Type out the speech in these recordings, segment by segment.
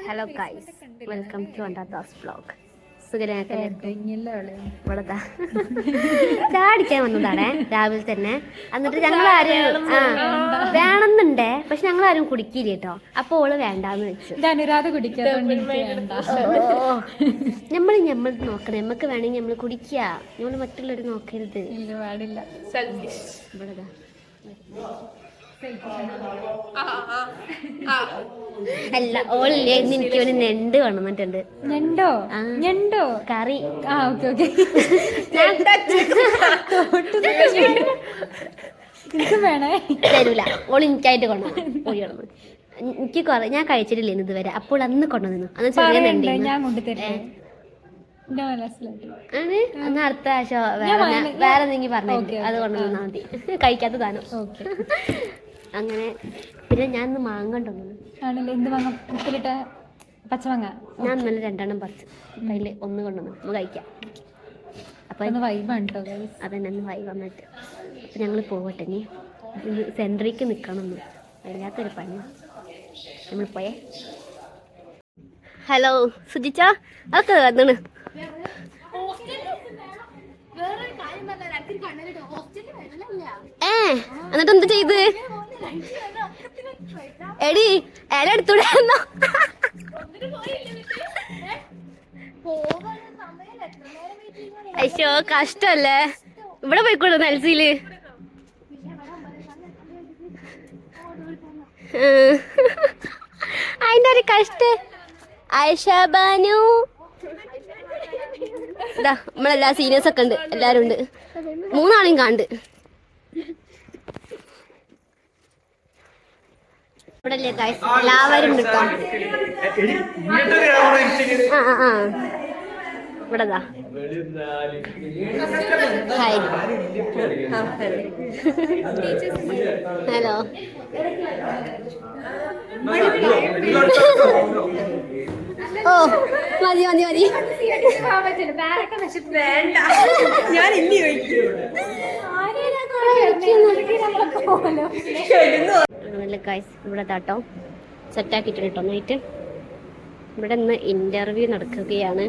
Hello guys, welcome to അണ്ടാസ് vlog. ചാടിക്കാൻ വന്നതാണേ രാവിലെ തന്നെ. എന്നിട്ട് ഞങ്ങളാരും വേണമെന്നുണ്ടേ, പക്ഷെ ഞങ്ങളാരും കുടിക്കില്ല കേട്ടോ. അപ്പൊ ഓള് വേണ്ടാന്ന് വെച്ചു. നമ്മൾ നോക്കണം, നമ്മക്ക് വേണമെങ്കിൽ നമ്മള് കുടിക്കുക. നമ്മള് മറ്റുള്ളവര് നോക്കരുത്. ഇവിടെതാ അല്ല, ഓളില്ലേ എനിക്ക് ഒരു ഞണ്ട് കൊണ്ടുവന്നിട്ടുണ്ട്. ഞണ്ടോ കറി. തരൂല, ഓൾ എനിക്കായിട്ട് കൊണ്ടുവന്നു. എനിക്ക് ഞാൻ കഴിച്ചിട്ടില്ല ഇതുവരെ. അപ്പോൾ അന്ന് കൊണ്ടുവന്നു. അന്ന് ചെറിയ ഞണ്ട്. അന്ന് അടുത്ത ആശോ വേറെ എന്തെങ്കിലും പറഞ്ഞു അത് കൊണ്ടുവന്നാ മതി. കഴിക്കാത്ത സാധനം. അങ്ങനെ പിന്നെ ഞാൻ ഇന്ന് മാങ്ങ കൊണ്ടുവന്നു. പച്ചമാങ്ങ ഞാൻ ഇന്നലെ 2 എണ്ണം പറിച്ചു. അതിൽ ഒന്ന് കൊണ്ടുവന്നു നമ്മൾ കഴിക്കാം. അപ്പൊ അതന്നെ വൈ വന്നിട്ട് അപ്പൊ ഞങ്ങൾ പോവട്ടെ. ഇനി സെൻട്രിക്ക് നിക്കണം. വല്ലാത്തൊരു പണി. നമ്മൾ പോയേ. ഹലോ സുജിച്ച, അതൊക്കെ വന്നാണ്. എന്നിട്ട് എന്താ ചെയ്ത്? എടി ഇല എടുത്തൂടെ? അയ്യോ കഷ്ടല്ലേ. ഇവിടെ പോയിക്കോളൂ നെൽസിയില്. അതിന്റെ ഒരു കഷ്ട. ഐഷബാനു ഇതാ നമ്മളെല്ലാ സീനിയേഴ്സ് ഒക്കെ ഉണ്ട്, എല്ലാരും ഉണ്ട്. 3 ആളെയും കാണ്ട്. ഇവിടെ എല്ലാവരും ഉണ്ട് കേട്ടോ. ഇവിടെതാ ഹലോ. ഓ മതി മതി മതി. ഞാൻ ഇവിടെ താട്ടോ സെറ്റാക്കിയിട്ടുണ്ട് കേട്ടോ നൈറ്റ്. ഇവിടെ ഇന്ന് ഇന്റർവ്യൂ നടക്കുകയാണ്,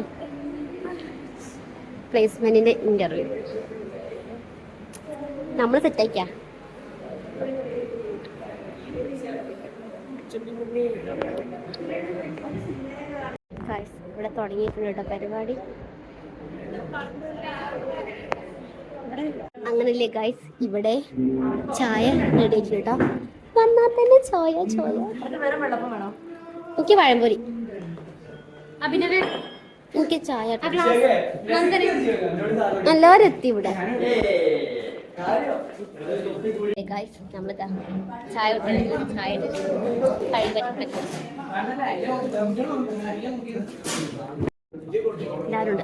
പ്ലേസ്മെന്റിന്റെ ഇന്റർവ്യൂ. നമ്മൾ സെറ്റാക്കിയ ഇവിടെ തുടങ്ങിയിട്ടുണ്ട് കേട്ടോ പരിപാടി. അങ്ങനല്ലേ ഗൈസ്, ഇവിടെ ചായ റെഡി ആയിട്ടുണ്ട് കേട്ടോ. വന്നാൽ തന്നെ ചോയ. എനിക്ക് പഴംപൊരി, എനിക്ക് ചായ. എല്ലാവരും എത്തി ഇവിടെ. നമ്മളിതാ ചായ ചായ എല്ലാവരും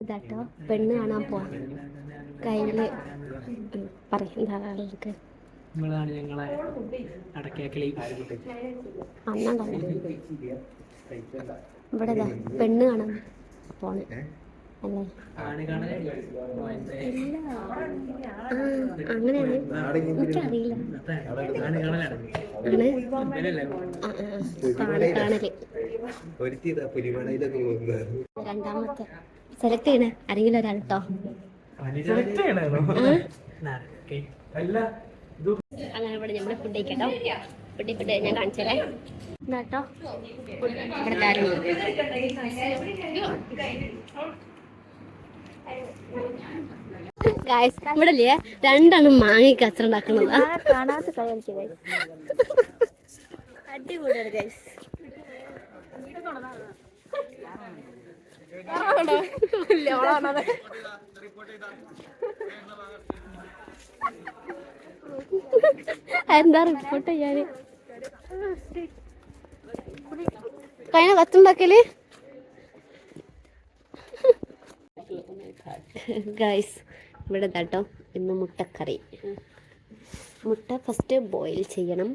ഇതാട്ടോ. പെണ്ണ് കാണാൻ പോവാ. കയ്യില് പറയാ ഇവിടെ പെണ്ണ് കാണാൻ പോണേ അല്ലേ? അങ്ങനെയാണ്, എനിക്കറിയില്ല. കാണല്. രണ്ടാമത്തെ സെലക്ട് ചെയ്യണേ ആരെങ്കിലും ഒരാൾ കേട്ടോ. അങ്ങനെ ഇവിടെ നമ്മള് ഫുഡ് കഴിക്കട്ടോ. ഫുഡ് ഞാൻ കാണിച്ചേ കേട്ടോ. ഇവിടെ ഇല്ലേ 2 എണ്ണം മാങ്ങി കച്ചറ ഉണ്ടാക്കുന്നത്. കാണാത്ത അടിപൊളിയാണ് ഗൈസ്. എന്താ റിപ്പോർട്ട് ചെയ്യാന് കഴിഞ്ഞ കത്തുണ്ടാക്കല് ഗൈസ്. ഇവിടെ കേട്ടോ ഇന്ന് മുട്ടക്കറി. മുട്ട ഫസ്റ്റ് ബോയിൽ ചെയ്യണം.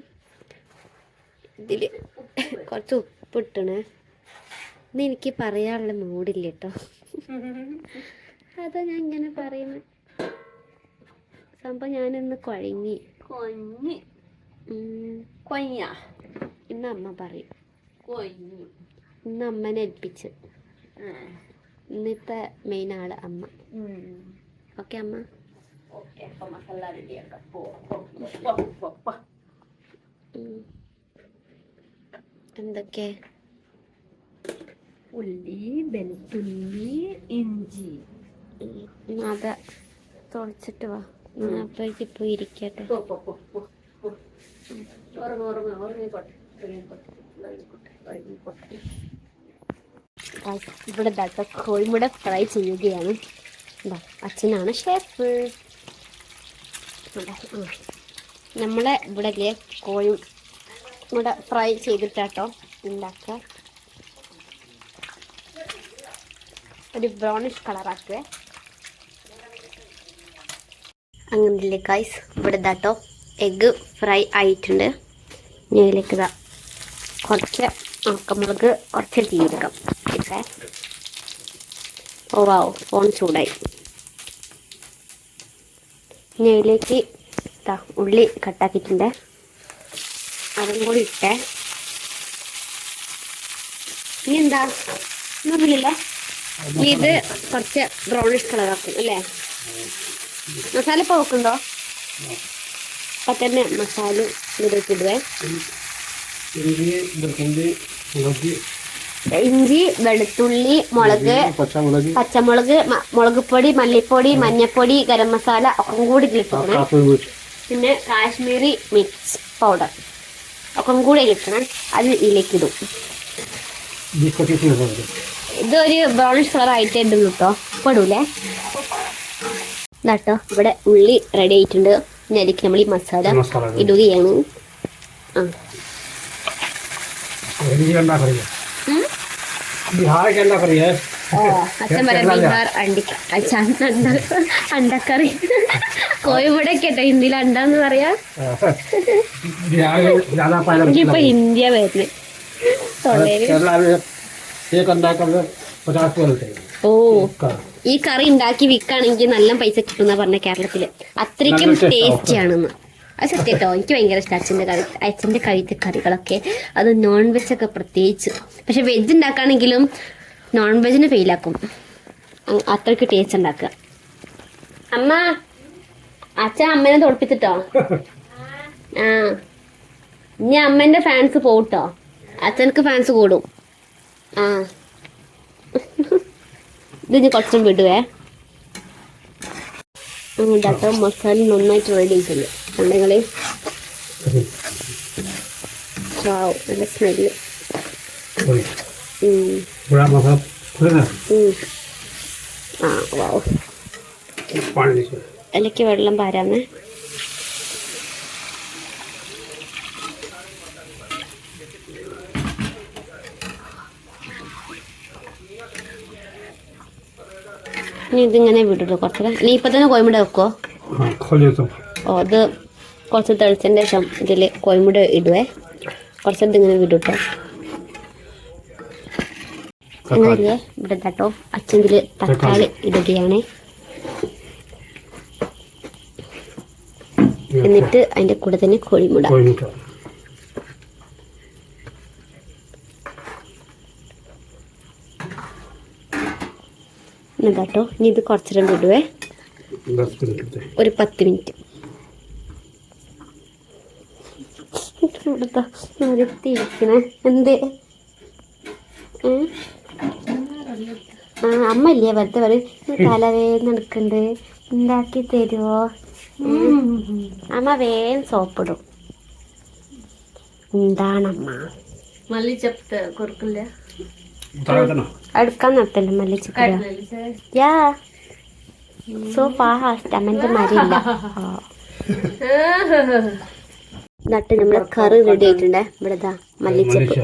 ഇതിൽ കുറച്ച് ഉപ്പിട്ടണേ. ഇന്ന് എനിക്ക് പറയാനുള്ള മൂഡില്ല കേട്ടോ. അതാ ഞാൻ ഇങ്ങനെ പറയുന്നത്. സംഭവം ഞാനിന്ന് കുഴങ്ങി. ഇന്ന് അമ്മ പറയും. ഇന്ന് അമ്മനെ ഏൽപ്പിച്ച്. ഇന്നത്തെ മെയിൻ ആള് അമ്മ. ഓക്കെ അമ്മ. എന്തൊക്കെ? ഉള്ളി, വെളുത്തുള്ളി, ഇഞ്ചി. അതെ തുളച്ചിട്ട് വാ. അപ്പോഴേക്ക് ഇപ്പോൾ ഇരിക്കട്ടെ. ഇവിടെ കോഴിമുട ഫ്രൈ ചെയ്യുകയാണ്. അച്ഛനാണ് ഷെഫ്. നമ്മളെ ഇവിടെ കോഴിമുട ഫ്രൈ ചെയ്തിട്ടാട്ടോ ഉണ്ടാക്കുക. ഒരു ബ്രൗണിഷ് കളറാക്കുക. അങ്ങനെയല്ലേ ഗൈസ്. ഇവിടെ ഇതാട്ടോ എഗ്ഗ് ഫ്രൈ ആയിട്ടുണ്ട്. ഇനി അതിലേക്ക് കുറച്ച് ഉണക്കമുളക് കുറച്ച് ജീരകം ഇട്ടേ. ഓ വാവ്, ഫോൺ ചൂടായി. ഇനി അതിലേക്ക് ഉള്ളി കട്ടാക്കിയിട്ടുണ്ട്, അതും കൂടി ഇട്ടേ. ഇനി എന്താ ഒന്നുമില്ലല്ലോ. ഇത് കുറച്ച് ബ്രൗണിഷ് കളറാക്കും അല്ലേ? മസാല ഇപ്പോൾ വെക്കുന്നുണ്ടോ? അപ്പം തന്നെ മസാല ഇതിലേക്ക് ഇടുവേ. ഇഞ്ചി, വെളുത്തുള്ളി, മുളക്, പച്ചമുളക്, മുളക് പൊടി, മല്ലിപ്പൊടി, മഞ്ഞപ്പൊടി, ഗരം മസാല ഒക്കെ കൂടി കിട്ടണം. പിന്നെ കാശ്മീരി മിർച്ച് പൗഡർ ഒക്കെ കൂടി കിട്ടണം. അത് ഇതിലേക്ക് ഇടും. ഇതൊരു ബ്രൗണിഷ് കളർ ആയിട്ടേ ഇടുള്ളൂ കേട്ടോ. പെടൂലേ ഇതാട്ടോ. ഇവിടെ ഉള്ളി റെഡി ആയിട്ടുണ്ട്. ഇനി അതിലേക്ക് നമ്മൾ ഈ മസാല ഇടുകയാണ്. അച്ഛൻ പറയാം ബീഹാർ അണ്ടക്കറി. കോഴിമുട കേട്ടോ ഹിന്ദിയിൽ അണ്ടാന്ന് പറയാ. ഇപ്പൊ ഇന്ത്യ വരുന്നത്. ഓ, ഈ കറി ഉണ്ടാക്കി വിൽക്കുകയാണെങ്കിൽ നല്ല പൈസ കിട്ടുന്ന പറഞ്ഞ കേരളത്തില്. അത്രയ്ക്കും ടേസ്റ്റി ആണെന്ന്. അത് സത്യട്ടോ, എനിക്ക് ഭയങ്കര ഇഷ്ടം അച്ഛൻ്റെ കഴിച്ച കറികളൊക്കെ. അത് നോൺ വെജ് ഒക്കെ പ്രത്യേകിച്ച്. പക്ഷെ വെജ് ഉണ്ടാക്കുകയാണെങ്കിലും നോൺ വെജിന് ഫെയിലാക്കും. അത്രയ്ക്ക് ടേസ്റ്റ് ഉണ്ടാക്കുക. അമ്മ, അച്ഛൻ അമ്മേനെ തോൽപ്പിച്ചിട്ടോ. ഇനി അമ്മേൻ്റെ ഫാൻസ് പോട്ടോ. അച്ഛനക്ക് ഫാൻസ് കൂടും. ഇത് ഇനി കുറച്ചും വിടുവേ. ഉണ്ടാട്ടോ മസാല നന്നായിട്ട് റെഡി ആയിട്ടുണ്ട്. കണ്ടെങ്കിൽ നല്ല സ്മെല്ല്. അതിലേക്ക് വെള്ളം പാരാമേ. ഇനി ഇതിങ്ങനെ വിടുള്ളൂ കുറച്ചൊക്കെ. നീ ഇപ്പം തന്നെ കോഴിമുട വെക്കോ? ഓ, അത് കുറച്ച് തെളിച്ചതിൻ്റെ ശേഷം ഇതിൽ കോഴിമുട ഇടുവേ. കുറച്ചത് ഇങ്ങനെ വിടുട്ടോ. അങ്ങനെയല്ലേ ഇവിടെ കേട്ടോ. അച്ഛൻ്റെ തക്കാളി ഇടുകയാണ്. എന്നിട്ട് അതിൻ്റെ കൂടെ തന്നെ കോഴിമുട. കേട്ടോ. ഇനി ഇത് കുറച്ചിടം വിടുവേ. ഒരു 10 മിനിറ്റ്. എന്തേ അമ്മ ഇല്ലേ വെറുതെ പറയും തലവേദന എടുക്കണ്ട്, ഉണ്ടാക്കി തരുമോ? അമ്മ വേഗം സോപ്പിടും. എന്താണമ്മ മല്ലിച്ചപ്പ് കൊടുക്കില്ല, അടുക്കാൻ നിർത്തല്ലേ മല്ലിച്ചപ്പ്. Yeah so fast. അമ്മൻ്റെ മരിയില്ല. നട്ട് നമ്മളെ കറി റെഡി ആയിട്ടുണ്ട്. ഇവിടെ മല്ലിച്ചപ്പ്.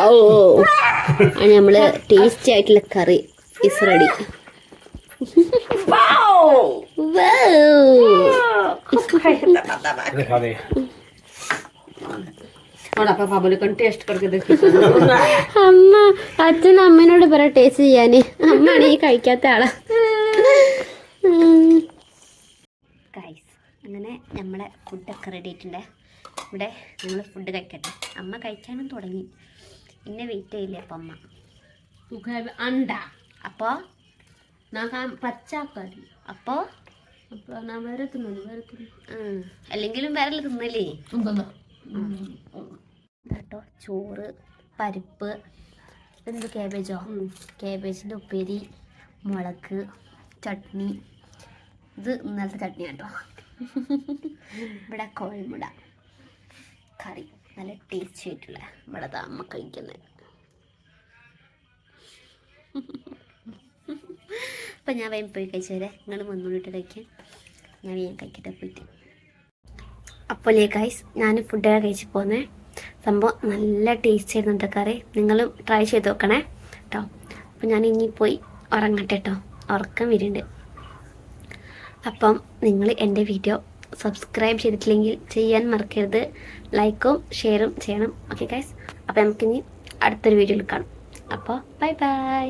ഓ, നമ്മള് ടേസ്റ്റി ആയിട്ടുള്ള കറി ഇസ് റെഡി. അമ്മ അച്ഛൻ അമ്മേനോട് പറ ടേസ്റ്റ് ചെയ്യാന്. അമ്മയാണ് ഈ കഴിക്കാത്ത ആളാ. അങ്ങനെ നമ്മളെ ഫുഡൊക്കെ റെഡി ആയിട്ടുണ്ട്. ഇവിടെ ഞങ്ങൾ ഫുഡ് കഴിക്കട്ടെ. അമ്മ കഴിക്കാനും തുടങ്ങി. എന്നെ വെയിറ്റ് ചെയ്യില്ലേ അപ്പം അമ്മ അണ്ട അപ്പോൾ പച്ചാക്കറി അപ്പോൾ അല്ലെങ്കിലും വേറെ തിന്നല്ലേ കേട്ടോ. ചോറ്, പരിപ്പ്, എന്ത് കാബേജോ, കാബേജിൻ്റെ ഉപ്പേരി, മുളക്, ചട്നി. ഇത് ഇന്നലത്തെ ചട്നി കേട്ടോ. ഇവിടെ കോഴിമുട കറി, നല്ല ടേസ്റ്റി ആയിട്ടുള്ള ഇവിടെ അമ്മ കഴിക്കുന്നത്. അപ്പം ഞാൻ വേഗം പോയി കഴിച്ചേരെ. നിങ്ങൾ മുന്നോട്ട് കഴിക്കാൻ ഞാൻ വേഗം കഴിക്കട്ടെ പോയിട്ട്. അപ്പോൾ ഗൈസ് ഞാൻ ഫുഡൊക്കെ കഴിച്ച് പോന്നേ. സംഭവം നല്ല ടേസ്റ്റ് ആയിരുന്നു കറി. നിങ്ങളും ട്രൈ ചെയ്ത് നോക്കണേ കേട്ടോ. അപ്പം ഞാൻ ഇനി പോയി ഉറങ്ങട്ടെ കേട്ടോ. ഉറക്കം വരുന്നുണ്ട്. അപ്പം നിങ്ങൾ എൻ്റെ വീഡിയോ സബ്സ്ക്രൈബ് ചെയ്തിട്ടില്ലെങ്കിൽ ചെയ്യാൻ മറക്കരുത്. ലൈക്കും ഷെയറും ചെയ്യണം. ഓക്കെ ഗൈസ്, അപ്പോൾ നമുക്കിനി അടുത്തൊരു വീഡിയോയിൽ കാണാം. അപ്പോൾ ബൈ ബൈ.